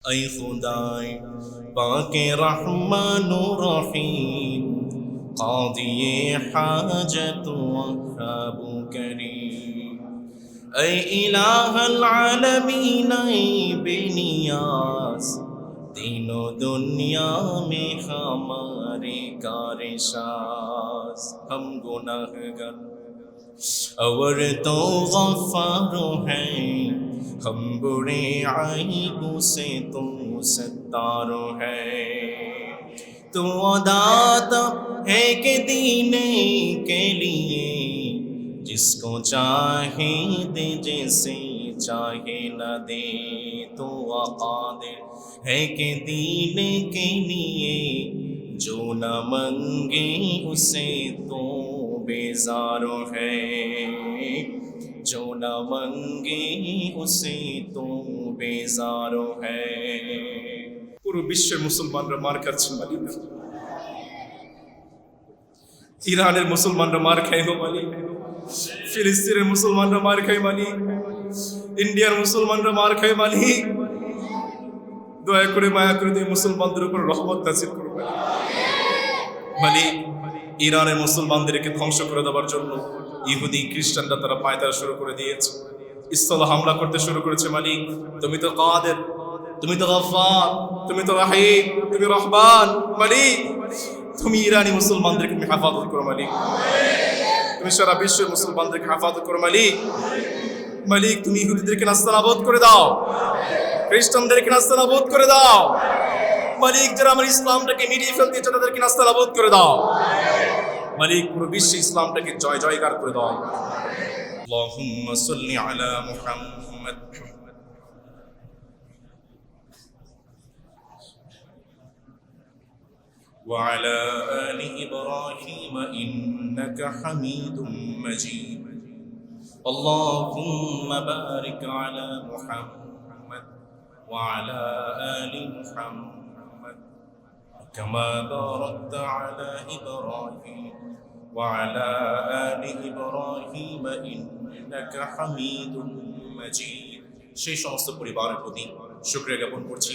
ऐ खुदाए पाके रहमान रहीम कादिए हाजत वहाबु करीम ऐ इलाहल आलमीन ऐ बेनियाज तीनों दुनिया में हमारे कारसाज हम गुनाहगार और तो गफ्फार है हम बुरे आइबों से तो सत्तार है तो दाता है कि दीने के लिए जिसको चाहे दे जैसे चाहे न दे तो कादिर है कि दीने के लिए जो न मंगे उसे तो बेजार है जो न मंगे उसे तो बेजार है পুরো বিশ্বের মুসলমানরা মার খাচ্ছে মালিক ইরানের মুসলমানরা মার খায় গো মালিক ফিলিস্তিনের মুসলমানরা মার খায় মালিক ইন্ডিয়ার মুসলমানরা মার খায় মালিক দয়া করে মায়া করে দিয়ে মুসলমানদের উপর রহমত নাযিল করো মালিক ইরানের মুসলমানদেরকে ধ্বংস করে দেওয়ার জন্য ইহুদি খ্রিস্টানরা তারা পায়তারা শুরু করে দিয়েছে স্থল হামলা করতে শুরু করেছে মালিক তুমি তো কাদের তুমি তো গফফার তুমি তো রহিম তুমি রহমান মালিক তুমি ইরানি মুসলমানদেরকে হেফাজত করো মালিক তুমি সারা বিশ্বের মুসলমানদেরকে হেফাজত করো মালিক মালিক তুমি ইহুদিদেরকে নাস্তানাবুদ করে দাও খ্রিস্টানদেরকে নাস্তানাবুদ করে দাও মালিক যারা আমার ইসলামটাকে মিটিয়ে ফেলতে চায় তাদেরকে নাস্তানাবুদ করে দাও মালিক পুরো বিশ্বে ইসলামটাকে জয় জয়কার করে দাও আল্লাহুম্মা সাল্লি আলা মুহাম্মাদ وعلى آل إبراهيم إنك حميد مجيد اللهم بارك على محمد وعلى آل محمد كما باركت على إبراهيم وعلى آل إبراهيم إنك حميد مجيد সেই সমস্ত পরিবারের প্রতি শুকরিয়া জ্ঞাপন করছি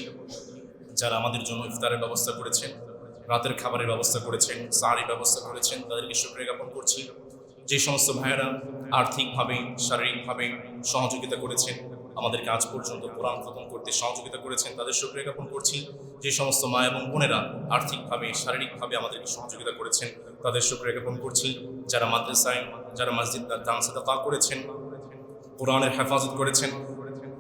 যারা আমাদের জন্য ইফতারের ব্যবস্থা করেছেন রাতের খাবারের ব্যবস্থা করেছেন সাহারির ব্যবস্থা করেছেন তাদেরকে শুকরিয়া জ্ঞাপন করছি যে সমস্ত ভাইয়েরা আর্থিকভাবে শারীরিকভাবে সহযোগিতা করেছেন আমাদেরকে আজ পর্যন্ত কোরআন খতম করতে সহযোগিতা করেছেন তাদের শুকরিয়া জ্ঞাপন করছি যে সমস্ত মা এবং বোনেরা আর্থিকভাবে শারীরিকভাবে আমাদেরকে সহযোগিতা করেছেন তাদের শুকরিয়া জ্ঞাপন করছি যারা মাদ্রাসায় যারা মসজিদ দান সাদাকা করেছেন কোরআনের হেফাজত করেছেন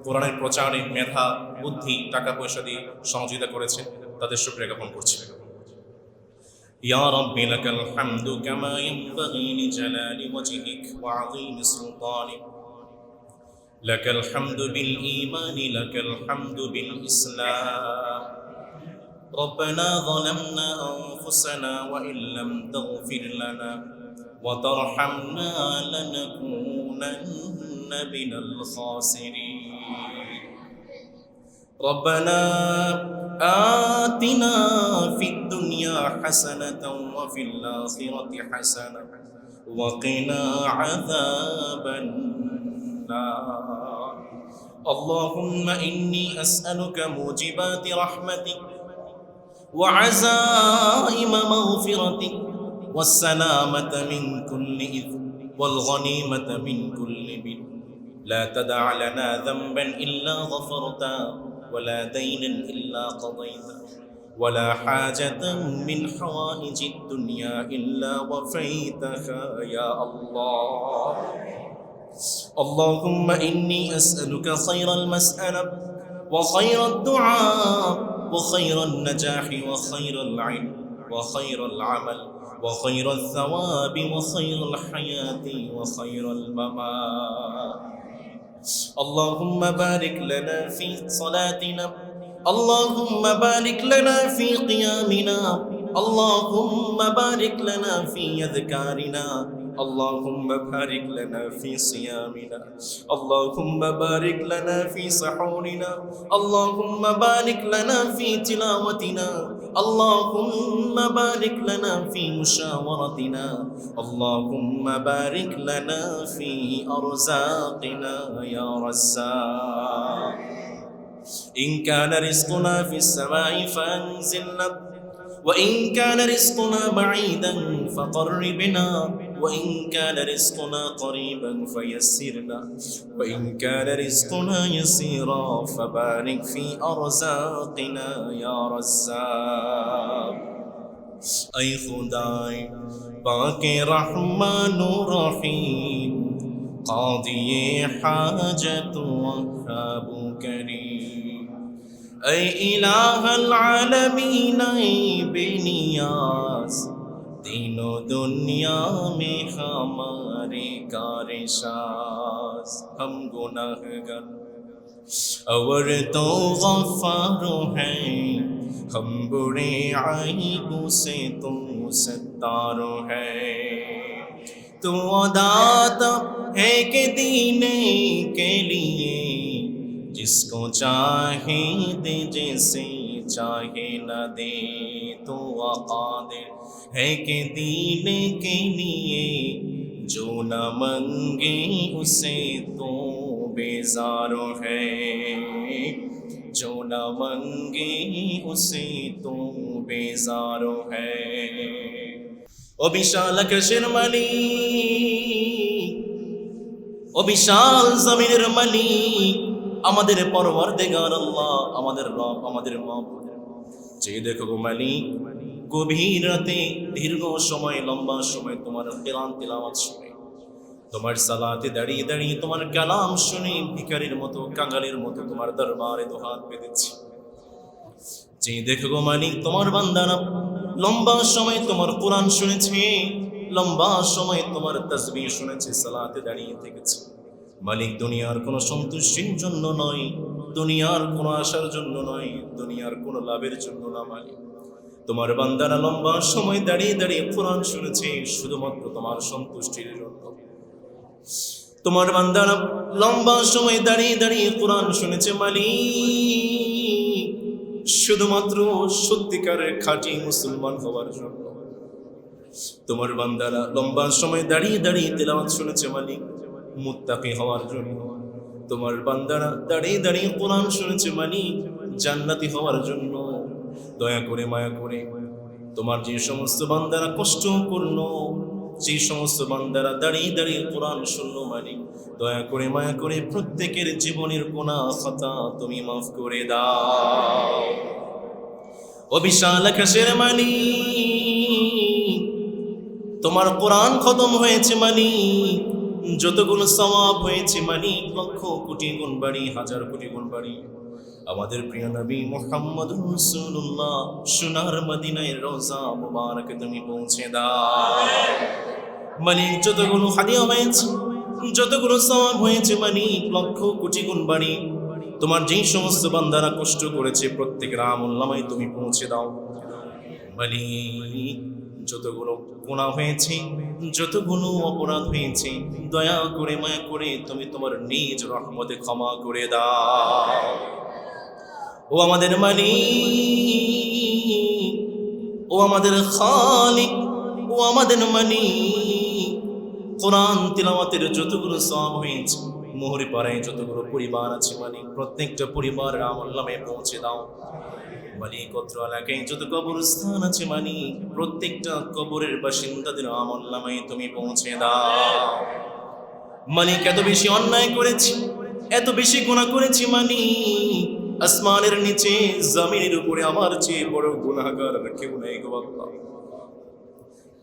কোরআনের প্রচারে মেধা বুদ্ধি টাকা পয়সা দিয়ে সহযোগিতা করেছেন তাদের শুকরিয়া জ্ঞাপন করছি يا رب لك الحمد كما ينبغي لجلال وجهك وعظيم سلطانك لك الحمد بالإيمان لك الحمد بالإسلام ربنا ظلمنا أنفسنا وإن لم تغفر لنا وترحمنا لنكونن من الخاسرين ربنا آتنا في الدنيا حسنة وفي الآخرة حسنة وقنا عذاب النار اللهم إني أسألك موجبات رحمتك وعزائم مغفرتك والسلامة من كل إثم والغنيمة من كل بر لا تدع لنا ذنبا إلا غفرته ولا دينا إلا قضيته ولا حاجة من حوائج الدنيا إلا وفيتها يا الله اللهم إني أسألك خير المسألة وخير الدعاء وخير النجاح وخير العلم وخير العمل وخير الثواب وخير الحياة وخير الممات اللهم بارك لنا في صلاتنا اللهم بارك لنا في قيامنا اللهم بارك لنا في أذكارنا اللهم بارك لنا في صيامنا اللهم بارك لنا في سحورنا اللهم بارك لنا في تلاوتنا اللهم بارك لنا في مشاورتنا اللهم بارك لنا في أرزاقنا يا رزاق إن كان رزقنا في السماء فأنزلنا وإن كان رزقنا بعيدا فقربنا وإن كان رزقنا قريبا فيسرنا وإن كان رزقنا يسيرا فبارك في أرزاقنا يا رزاق أي خداي باقي رحمن رحيم قاضي حاجة وهاب كريم أي إله العالمين أي بنياز دین و دنیا میں ہمارے کارساز ہم گناہگار اور تو غفار ہیں ہم برے عیبوں سے تو ستار ہے تو داتا ہے کہ دینے کے لیے جس کو چاہے دے جیسے چاہے نہ دے تو قادر ہے کہ دینے کے لیے جو نہ منگے اسے تو بیزار ہے جو نہ منگے اسے تو بیزار ہے ও বিশাল আকাশের মালিক ও বিশাল জমিনের মালিক আমাদের পরওয়ারদিগার আল্লাহ আমাদের রব আমাদের মাবুদ যে দেখো গো মালিক গভীর রাতে দীর্ঘ সময় লম্বা সময় তোমার কোরআন তিলাওয়াত শুনে তোমার সালাতে দাঁড়িয়ে দাঁড়িয়ে তোমার কালাম শুনে ভিখারির মতো কাঙ্গালের মতো তোমার দরবারে দুহাত পেতেছি যে দেখো গো মালিক তোমার বান্দারা লম্বা সময় তোমার কোরআন শুনেছে লম্বা সময় তোমার তাসবিহ শুনেছে সালাতে দাঁড়িয়ে থেকেছে মালিক দুনিয়ার কোনো সন্তুষ্টির জন্য নয় দুনিয়ার কোনো আশার জন্য নয় দুনিয়ার কোনো লাভের জন্য না মালিক তোমার বান্দারা লম্বা সময় দাঁড়িয়ে দাঁড়িয়ে কোরআন শুনেছে শুধুমাত্র তোমার সন্তুষ্টির জন্য তোমার বান্দারা লম্বা সময় দাঁড়িয়ে দাঁড়িয়ে কোরআন শুনেছে মালিক শুধুমাত্র সত্যিকারের খাঁটি মুসলমান হওয়ার জন্য তোমার বান্দারা লম্বা সময় দাঁড়িয়ে দাঁড়িয়ে তেলাওয়াত শুনেছে মালিক মুত্তাকি হওয়ার জন্য তোমার বান্দারা দাঁড়িয়ে দাঁড়িয়ে কোরআন শুনেছে মালিক জান্নাতি হওয়ার জন্য দয়া করে মায়া করে তোমার যে সমস্ত বান্দারা কষ্ট করলো যে সমস্ত বান্দারা দাঁড়িয়ে দাঁড়িয়ে কোরআন শুনলো মালিক দয়া করে মায়া করে প্রত্যেকের জীবনের গুনাহ খাতা তুমি মাফ করে দাও ও বিশাল আকাশের মালিক তোমার কোরআন খতম হয়েছে মালিক যতগুলো সওয়াব হয়েছে মালিক লক্ষ কোটি গুণ বাড়ি হাজার কোটি গুণ বাড়ি আমাদের প্রিয় নবী মুহাম্মদুর রাসূলুল্লাহ সোনার মদিনার রওজা মুবারকে তুমি পৌঁছে দাও মালিক যতগুলো হাদিয়া হয়েছে যতগুলো সওয়াব হয়েছে মালিক লক্ষ কোটি গুণ বাড়ি তোমার যেই সমস্ত বান্দারা কষ্ট করেছে প্রত্যেকের আমলনামায় তুমি পৌঁছে দাও মালিক যতগুলো গুনাহ হয়েছে যতগুলো অপরাধ হয়েছে দয়া করে মায়া করে তুমি তোমার নিজ রহমতে ক্ষমা করে দাও ও আমাদের মালিক ও আমাদের খালিক ও আমাদের মালিক কোরআন তিলাওয়াতের যতগুলো সওয়াব হয়েছে মোহরি পাড়ায় যতগুলো পরিবার আছে মালিক প্রত্যেকটা পরিবারের আমলনামায় পৌঁছে দাও মালিক অত্র এলাকায় যত কবরস্থান আছে মালিক প্রত্যেকটা কবরের বাসিন্দাদের আমলনামায় তুমি পৌঁছে দাও মালিক এত বেশি অন্যায় করেছি এত বেশি গুনাহ করেছি মালিক আসমানের নিচে জমিনের উপরে আমার চেয়ে বড় গুনাহগার আর কেউ নেই গো আল্লাহ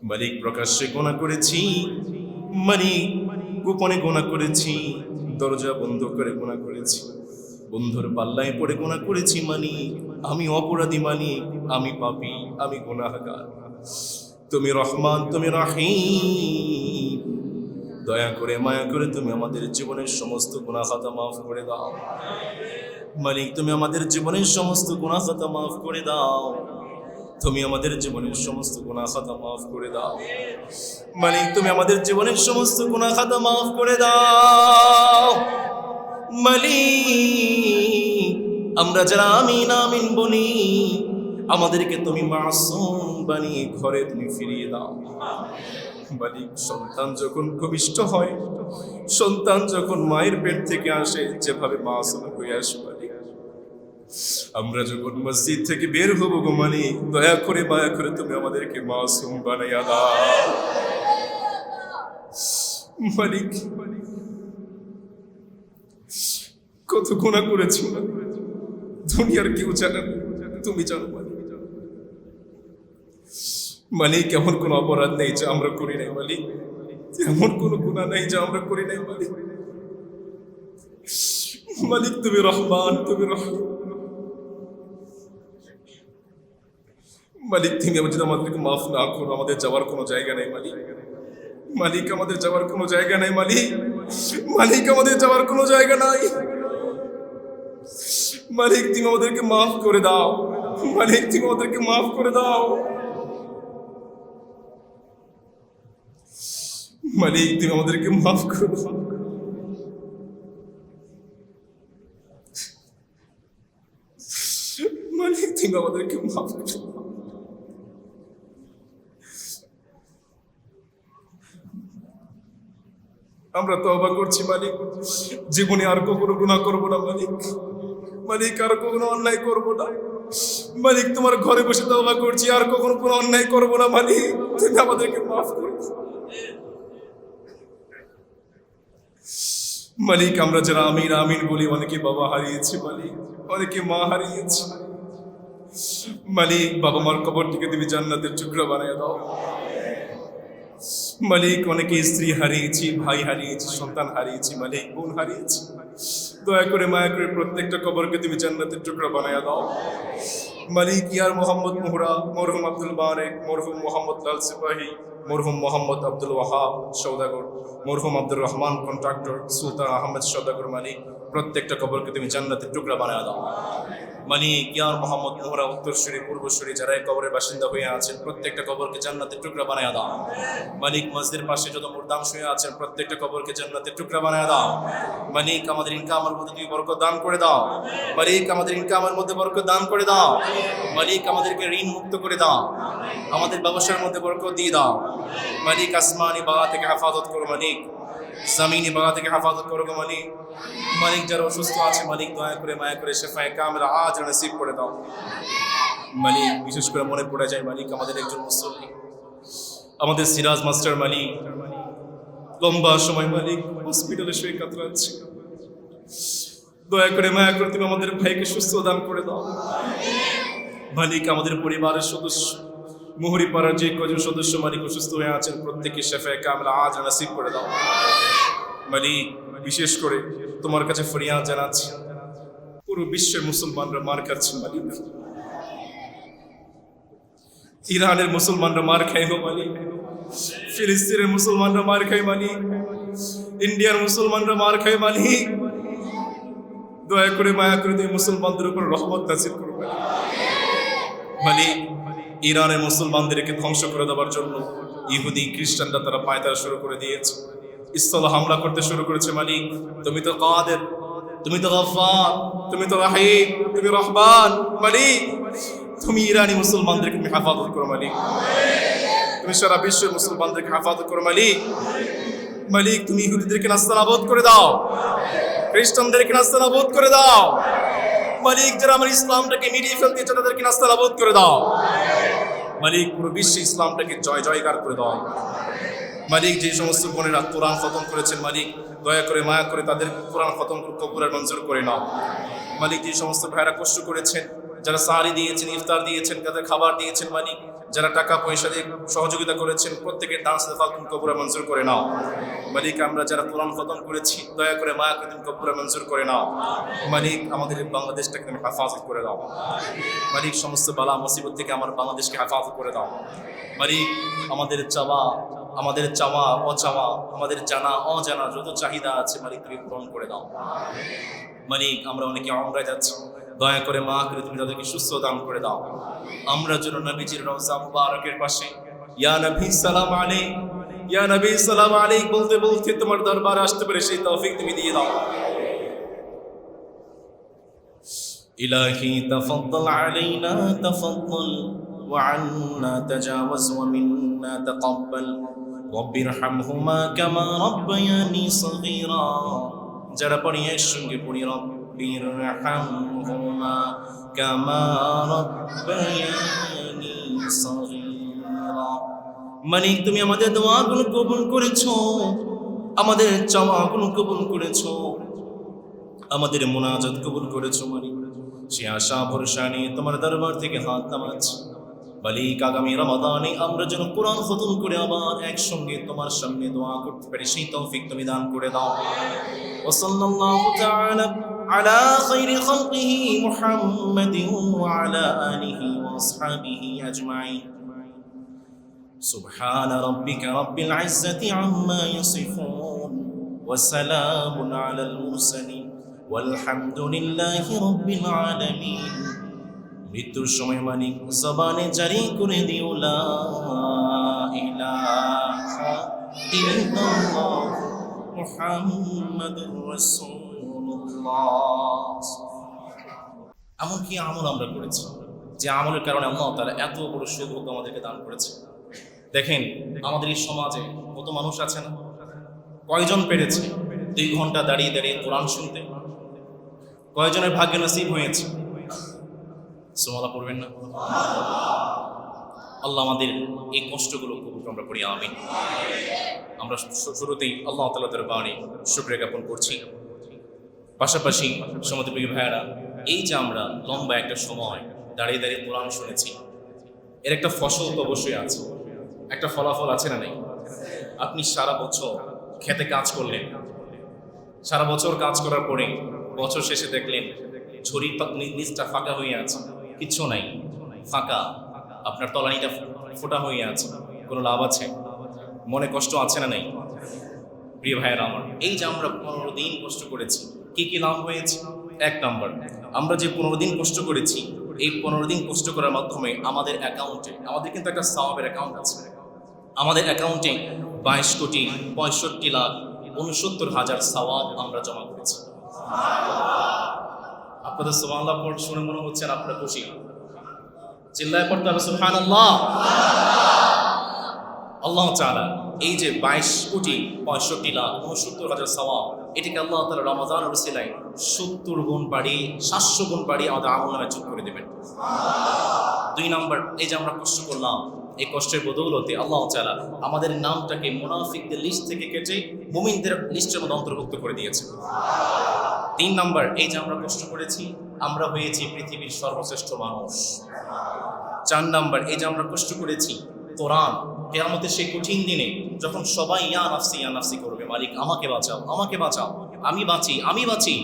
মালিক প্রকাশ্যে গুনাহ করেছি মালিক গোপনে গুনাহ করেছি দরজা বন্ধ করে গুনাহ করেছি বন্ধুর পাল্লায় পড়ে গুনাহ করেছি মালিক আমি অপরাধী মালিক আমি পাপী আমি গুনাহগার তুমি রহমান তুমি রহিম দয়া করে মায়া করে তুমি আমাদের জীবনের সমস্ত গুনাহ খাতা মাফ করে দাও মালিক তুমি আমাদের জীবনের সমস্ত গুনাহ খাতা মাফ করে দাও তুমি আমাদের জীবনের সমস্ত গুনাহ খাতা মাফ করে দাও মালিক তুমি আমাদের জীবনের সমস্ত গুনাহ খাতা মাফ করে দাও মালিক আমরা যারা আমিন আমিন বলি আমাদেরকে তুমি মাসুম বানিয়ে ঘরে তুমি ফিরিয়ে দাও মালিক সন্তান যখন ভূমিষ্ঠ হয় সন্তান যখন মায়ের পেট থেকে আসে যেভাবে মাসুম হয়ে আসে মালিক আমরা যখন মসজিদ থেকে বের হবো গো মালিক, দয়া করে মায়া করে তুমি আমাদেরকে মাসুম বানাইয়া দাও মালিক। কত গুনাহ করেছি দুনিয়ার কেউ জানে না, তুমি জানো মালিক। এমন কোন অপরাধ নেই যে আমরা করি নাই মালিক, এমন কোন গুনাহ নেই যে আমরা করি নাই মালিক। মালিক তুমি রহমান, তুমি রহমান মালিক। তুমি যদি আমাদেরকে মাফ না করো, আমাদের যাওয়ার কোনো জায়গা নেই মালিক। মালিক আমাদের যাওয়ার কোনো জায়গা নেই মালিক। মালিক আমাদের যাওয়ার কোনো জায়গা নাই মালিক। তুমি আমাদেরকে মাফ করে দাও মালিক, তুমি আমাদেরকে মাফ করে দাও মালিক, তুমি আমাদেরকে মাফ করে দাও মালিক, তুমি আমাদেরকে মাফ করে দাও। আমরা তওবা করছি মালিক, জীবনে আর কখনো গুনাহ করবো না মালিক। মালিক আর কখনো অন্যায় করবো না মালিক। তোমার ঘরে বসে তওবা করছি, আর কখনো কোনো অন্যায় করবো না মালিক। তুমি আমাদেরকে মাফ করে দাও মালিক। আমরা যারা আমিন আমিন বলি, অনেকে বাবা হারিয়েছি মালিক, অনেকে মা হারিয়েছি মালিক। বাবা মার কবরটিকে তুমি জান্নাতের টুকরা বানিয়ে দাও মালিক। অনেকে স্ত্রী হারিয়েছি, ভাই হারিয়েছি, সন্তান হারিয়েছি মালিক, বোন হারিয়েছি। দয়া করে মায়া করে প্রত্যেকটা কবরকে তুমি জান্নাতের টুকরা বানিয়ে দাও মালিক। ইয়ার মোহাম্মদ মোহরা, মরহুম আব্দুল বারেক, মরহুম মোহাম্মদ লাল সিপাহী, মরহুম মোহাম্মদ আব্দুল ওয়াহাব সওদাগর, মরহুম আব্দুর রহমান কন্ট্রাক্টর, সুলতান আহমেদ সওদাগর মালিক, প্রত্যেকটা কবরকে তুমি জান্নাতের টুকরা বানিয়ে দাও মালিক। ইয়ার মোহাম্মদ মোহরা, উত্তরসূরি, পূর্বসূরি যারা এই কবরের বাসিন্দা হয়ে আছেন, প্রত্যেকটা কবরকে জান্নাতের টুকরা বানিয়ে দাও মালিক। মসজিদের পাশে যত মুর্দাম শুয়ে আছেন, প্রত্যেকটা কবরকে জান্নাতের টুকরা বানিয়ে দাও মালিক। আমাদের ইনকামের মধ্যে তুমি বরকত দান করে দাও মালিক। আমাদের ইনকামের মধ্যে বরকত দান করে দাও মালিক। আমাদেরকে ঋণ মুক্ত করে দাও, আমাদের ব্যবসার মধ্যে বরকত দিয়ে দাও মালিক। আসমানি বাগা থেকে হেফাজত করো মালিক, জমিনি বাগা থেকে হেফাজত করো মালিক। মালিক যারা অসুস্থ আছে মালিক, দয়া করে মায়া করে শেফায়ে কামিলা আজ নসিব করে দাও মালিক। বিশেষ করে মনে পড়ে যায় মালিক আমাদের একজন মুসল্লি, আমাদের সিরাজ মাস্টার মালিক, লম্বা সময় মালিক হসপিটালে শুয়ে কাতরাচ্ছে। দয়া করে মায়া করে তুমি আমাদের ভাইকে সুস্থ দান করে দাও মালিক। আমাদের পরিবারের সদস্য, মুহুরি পাড়ার যে কজন সদস্য মালিক অসুস্থ হয়ে আছেন, প্রত্যেকে শেফায়ে কামিলা আজ নসিব করে দাও মালিক। বিশেষ করে তোমার কাছে ফরিয়াদ জানাচ্ছি, পুরো বিশ্বের মুসলমানরা মার খাচ্ছে মালিক। ইরানের মুসলমানরা মার খায় মালিক, ফিলিস্তিনের মুসলমানরা মার খায় মালিক, ইন্ডিয়ার মুসলমানরা মার খায় মালিক। দয়া করে মায়া করে তুমি মুসলমানদের উপর রহমত নাযিল করো মালিক। ইরানের মুসলমানদেরকে ধ্বংস করে দেওয়ার জন্য ইহুদি খ্রিস্টানরা তারা পায়তারা শুরু করে দিয়েছে, স্থল হামলা করতে শুরু করেছে মালিক। তুমি তো কাদের, তুমি তো গফফার, তুমি তো রাহিম, তুমি রহমান মালিক। তুমি ইরানি মুসলমানদেরকে তুমি হেফাজত করো মালিক। তুমি সারা বিশ্বের মুসলমানদেরকে হেফাজত করো মালিক। মালিক তুমি ইহুদিদেরকে নাস্তানাবুদ করে দাও, খ্রিস্টানদেরকে নাস্তানাবুদ করে দাও মালিক। যারা আমার ইসলামটাকে মিটিয়ে ফেলতে চায় তাদেরকে নাস্তানাবুদ করে দাও মালিক। পুরো বিশ্বে ইসলামটাকে জয় জয়কার করে দাও মালিক। যে সমস্ত বোনেরা কোরআন খতম করেছেন মালিক, দয়া করে মায়া করে তাদের কোরআন খতম কবুল আর মঞ্জুর করে নাও মালিক। যে সমস্ত ভাইরা কষ্ট করেছেন, যারা সাহারি দিয়েছেন, ইফতার দিয়েছেন, তাদের খাবার দিয়েছেন মালিক, যারা টাকা পয়সা দিয়ে সহযোগিতা করেছেন, প্রত্যেকের দান সাদাকা তুমি কবুল আর মঞ্জুর করে নাও মালিক। আমরা যারা কোরআন খতম করেছি, দয়া করে মায়া করে তুমি কবুল আর মঞ্জুর করে নাও মালিক। আমাদের বাংলাদেশটাকে তুমি হেফাজত করে দাও মালিক। সমস্ত বালা মুসিবত থেকে আমার বাংলাদেশকে হেফাজত করে দাও মালিক। আমাদের চাওয়া অচাওয়া, আমাদের জানা অজানা যত চাহিদা আছে মালিক তুমি পূরণ করে দাও মালিক। আমরা অনেকে umrah যাচ্ছি, দয়া করে মা করে তুমি তাদেরকে সুস্থ দান করে দাও। আমরা যেন নবীজির রওজা মুবারকের পাশে ইয়া নবী সালাম আলাইক, ইয়া নবী সালাম আলাইক বলতে বলতে তোমার দরবারে আসতে পারে সেই তৌফিক তুমি দিয়ে দাও। ইলাহি তাফাদ্দাল আলাইনা তাফাদ্দাল ওয়া আন্না তাজাওয়াজ ওয়া মিন্না তাকাব্বাল রব্বিরহামহুমা কামা রাব্বায়ানি সগীরা। যারা পড়ি একসঙ্গে পড়ি, রব رب ارحمهما كما ربياني صغيرا মালিক তুমি আমাদের দোয়াগুলো কবুল করেছো, আমাদের চাওয়াগুলো কবুল করেছো, আমাদের মুনাজাত কবুল করেছো মালিক। সে আশা ভরসা নিয়ে তোমার দরবার থেকে হাত নামাচ্ছি মালিক, আগামী রমাদানে আমরা যেন কোরআন খতম করে আবার একসঙ্গে তোমার সামনে দোয়া করতে পারি, সেই তৌফিক তুমি দান করে দাও। ওয়া সাল্লাল্লাহু তাআলা আলা খায়রি খালকিহি মুহাম্মাদিন ওয়া আলা আলিহি ওয়া আসহাবিহি আজমাইন। সুবহানা রাব্বিকা রাব্বিল ইজ্জাতি আম্মা ইয়াসিফুন ওয়া সালামুন আলাল মুরসালিন ওয়ালহামদুলিল্লাহি রাব্বিল আলামিন। মৃত্যুর সময় মালিক জবানে জারি করে দিও লা ইলাহা ইল্লাল্লাহ মুহাম্মাদুর রাসূলুল্লাহ। এমন কি আমল আমরা করেছি যে আমলের কারণে আল্লাহ তাআলা এত বড় সৌভাগ্য আমাদেরকে দান করেছে। দেখেন আমাদের এই সমাজে কত মানুষ আছে না, কয়জন পেরেছে 2 ঘন্টা দাঁড়িয়ে দাঁড়িয়ে কোরআন শুনতে? কয়জনের ভাগ্যে নসিব হয়েছে? সুবহানাল্লাহ পড়বেন না? আল্লাহ আমাদের এই কষ্টগুলো কবুল আমরা করি, আমিন। আমরা শুরুতেই আল্লাহ তাআলার দরবারে শুকরিয়া জ্ঞাপন করছি। পাশাপাশি সমাজের প্রিয় ভাইয়েরা, এই যে আমরা লম্বা একটা সময় দাঁড়িয়ে দাঁড়িয়ে কোরআন শুনেছি, এর একটা ফসল তো অবশ্যই আছে, একটা ফলাফল আছে না নেই? আপনি সারা বছর খেতে কাজ করলেন, সারা বছর কাজ করার পরে বছর শেষে দেখলেন ঝুড়ির নিচটা ফাঁকা হয়ে আছে, কিচ্ছু নাই, ফাঁকা, আপনার তলানিটা ফোটা হয়ে আছে, কোনো লাভ আছে? মনে কষ্ট আছে না নেই? প্রিয় ভাইয়েরা আমার, এই যে আমরা 15 দিন কষ্ট করেছি, কি কি লাভ হয়েছে? 1 নম্বর, আমরা যে 15 দিন কষ্ট করেছি, এই 15 দিন কষ্ট করার মাধ্যমে আমাদের অ্যাকাউন্টে, আমাদের কিন্তু একটা সওয়াবের অ্যাকাউন্ট আছে, আমাদের অ্যাকাউন্টে 22,65,69,000 সওয়াব আমরা জমা করেছি। আপনাদের সুবহানাল্লাহ পড়ে শুনে মনে হচ্ছে আপনারা খুশি, চিল্লায় পড়তে হবে সুবহানাল্লাহ। আল্লাহ তাআলা এই যে 22,65,69,000 সওয়াব, এটাকে আল্লাহ তাআলা রমজানের উসিলায় 70 গুণ বাড়িয়ে 700 গুণ বাড়িয়ে আমাদের আমলনামায় যোগ করে দেবেন। 2 নম্বর, এই যে আমরা কষ্ট করলাম, এই কষ্টের বদৌলতে আল্লাহ তাআলা আমাদের নামটাকে মুনাফিকদের লিস্ট থেকে কেটে মুমিনদের লিস্টের মধ্যে অন্তর্ভুক্ত করে দিয়েছে। 3 নম্বর, এই যে আমরা কষ্ট করেছি, আমরা হয়েছি পৃথিবীর সর্বশ্রেষ্ঠ মানুষ। 4 নম্বর, এই যে আমরা কষ্ট করেছি, কোরআন কিয়ামতের সেই কঠিন দিনে যখন সবাই ইয়া নাফসি করবে, মালিক আমাকে বাঁচাও, আমাকে বাঁচাও, আমি বাঁচি, আমি বাঁচি,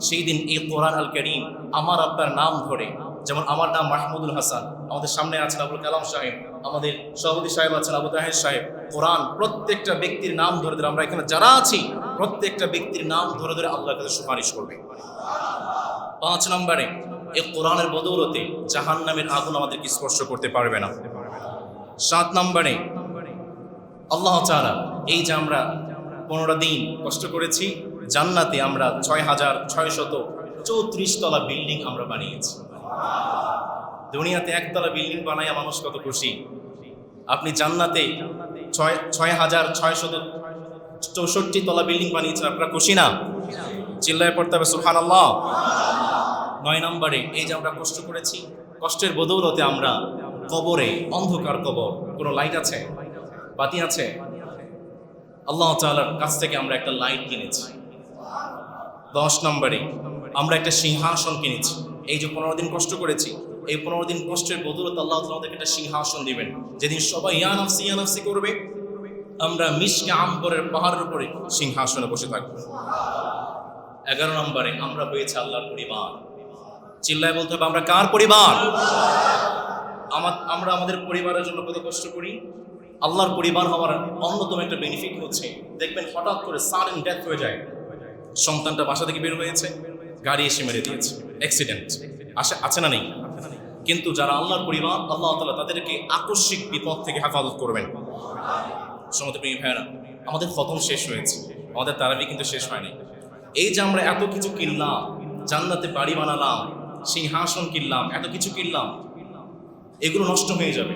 সেই দিন এই কোরআন আল কারীম আমার আপনার নাম ধরে, যেমন আমার নাম মাহমুদুল হাসান, আমাদের সামনে আছেন আবুল কালাম সাহেব, আমাদের সভাপতি সাহেব আছেন আবু তাহের সাহেব, কোরআন প্রত্যেকটা ব্যক্তির নাম ধরে ধরে আমরা এখানে যারা আছি প্রত্যেকটা ব্যক্তির নাম ধরে ধরে আল্লাহর কাছে সুপারিশ করবে। 5 নম্বরে, এই কোরআনের বদৌলতে জাহান্নামের আগুন আমাদেরকে স্পর্শ করতে পারবে না। 7 নম্বরে, আল্লাহ তাআলা এই যে আমরা 15 দিন কষ্ট করেছি, জান্নাতে আমরা 6,634 তলা বিল্ডিং আমরা বানিয়েছি। দুনিয়াতে 1 তলা বিল্ডিং বানায়া মানুষ কত খুশি, আপনি জান্নাতে 6,664 তলা বিল্ডিং বানিয়েছেন, আপনারা খুশি না? চিল্লায় পড়তে হবে সুবহানাল্লাহ। 9 নম্বরে, এই যে আমরা কষ্ট করেছি, কষ্টের বদৌলতে আমরা কবরে, অন্ধকার কবর, কোনো লাইট আছে, বাতি আছে? আল্লাহ তাআলার কাছ থেকে আমরা একটা লাইট কিনেছি। 10 নম্বরে, আমরা একটা সিংহাসন কিনেছি। এই যে 15 দিন কষ্ট করেছি, এই 15 দিন কষ্টের বদৌলতে আল্লাহ তাআলা আমাদেরকে একটা সিংহাসন দিবেন, যেদিন সবাই ইয়া নাফসি করবে, আমরা মিশকে আম্বরের পাহাড়ের উপরে সিংহাসনে বসে থাকব। 11 নম্বরে, আমরা হয়েছে আল্লাহর পরিবার। চিল্লায় বলতে হবে আমরা কার পরিবার? আমরা আমাদের পরিবারের জন্য কত কষ্ট করি। আল্লাহর পরিবার হওয়ার অন্যতম একটা বেনিফিট হচ্ছে, দেখবেন হঠাৎ করে সাডেন ডেথ হয়ে যায়, সন্তানটা বাসা থেকে বের হয়েছে, গাড়ি এসে মেরে দিয়েছে, অ্যাক্সিডেন্ট আছে না নেই? কিন্তু যারা আল্লাহর পরিবার, আল্লাহ তাআলা তাদেরকে আকস্মিক বিপদ থেকে হেফাজত করবেন। সমস্ত প্রিয় ভাইয়েরা, আমাদের খতম শেষ হয়েছে, আমাদের তারাবি কিন্তু শেষ হয়নি। এই যে আমরা এত কিছু কিনলাম, জান্নাতে বাড়ি বানালাম, সিংহাসন কিনলাম, এত কিছু কিনলাম, এগুলো নষ্ট হয়ে যাবে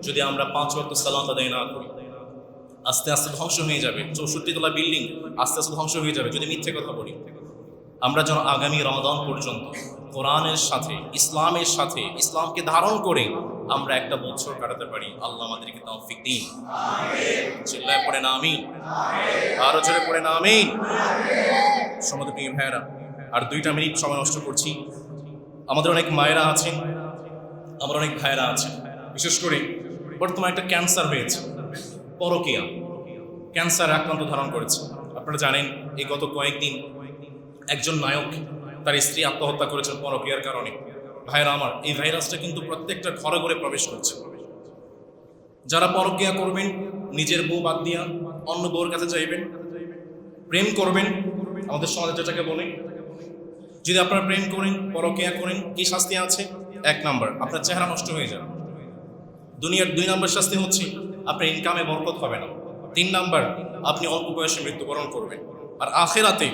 যদি আমরা 5 ওয়াক্ত সালাত আদায় না করি। আস্তে আস্তে ধ্বংস হয়ে যাবে। 64 তলা বিল্ডিং আস্তে আস্তে ধ্বংস হয়ে যাবে যদি মিথ্যে কথা বলি। আমরা যেন আগামী রমাদান পর্যন্ত কোরআনের সাথে ইসলামের সাথে ইসলামকে ধারণ করে আমরা একটা বছর কাটাতে পারি। আল্লাহ আমাদেরকে তৌফিক দিন। চিল্লায় পড়েন আমিন। আরো জোরে পড়েন আমিন। সম্মানিত প্রিয় ভাইয়েরা, আর 2 মিনিট সময় নষ্ট করছি। আমাদের অনেক মায়েরা আছেন, আমার অনেক ভাইয়েরা আছেন, বিশেষ করে বর্তমানে একটা ক্যান্সার হয়েছে, পরকীয়া, ক্যান্সার আক্রান্ত ধারণ করেছে। আপনারা জানেন এই গত কয়েকদিন একজন নায়ক তার স্ত্রী আত্মহত্যা করেছেন পরকীয়ার কারণে। ভাইয়েরা আমার, এই ভাইরাসটা কিন্তু প্রত্যেকটা ঘরে ঘরে প্রবেশ করছে। যারা পরকীয়া করবেন, নিজের বউ বাদ দিয়া অন্য বউর কাছে যাইবেন, প্রেম করবেন, আমাদের সমাজে যেটাকে বলে, যদি আপনারা প্রেম করেন, পরকীয়া করেন, কি শাস্তি আছে? 1 নাম্বার, আপনার চেহারা নষ্ট হয়ে যাবে। দুনিয়ার 2 নাম্বার শাস্তি হচ্ছে আপনার ইনকামে বরকত হবে না। 3 নাম্বার, আপনি অল্প বয়সে মৃত্যুবরণ করবেন। আর আখিরাতে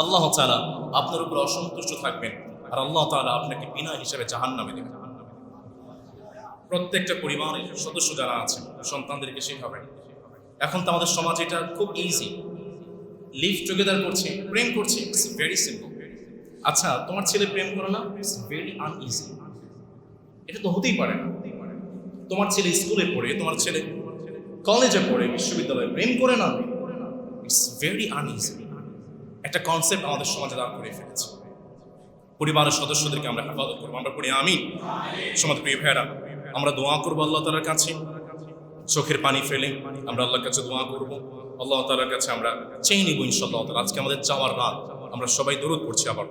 আল্লাহ তাআলা আপনার উপর অসন্তুষ্ট থাকবেন, আর আল্লাহ তাআলা আপনাকে বিনা হিসাবে জাহান্নামে দেবেন। প্রত্যেকটা পরিবারের সদস্য যারা আছেন, সন্তানদেরকে শেখাবেন। এখন তো আমাদের সমাজে এটা খুব ইজি, লিভ টুগেদার করছে, প্রেম করছে, ইটস ভেরি সিম্পল। আচ্ছা, তোমার ছেলে প্রেম করে না, ইটস ভেরি আনইজি। এটা তো হতেই পারে না। তোমার ছেলে স্কুলে পড়ে, তোমার ছেলে কলেজে পড়ে, বিশ্ববিদ্যালয়ে প্রেম করে না, ইটস ভেরি আনইজি। একটা কনসেপ্ট আমাদের সমাজে দাঁড় করে ফেলেছে। পরিবারের সদস্যদেরকে আমরা হেফাজত করবো, আমরা পড়ি আমিন। সমাজ প্রিয় ভাইয়েরা, আমরা দোয়া করবো আল্লাহ তাআলার কাছে, চোখের পানি ফেলে আমরা আল্লাহর কাছে দোয়া করবো। আল্লাহ তাআলার কাছে আমরা চেয়ে নিব ইনশাআল্লাহ। আজকে আমাদের যাওয়ার রাত, আমরা সবাই দরুদ পড়ছি আবার।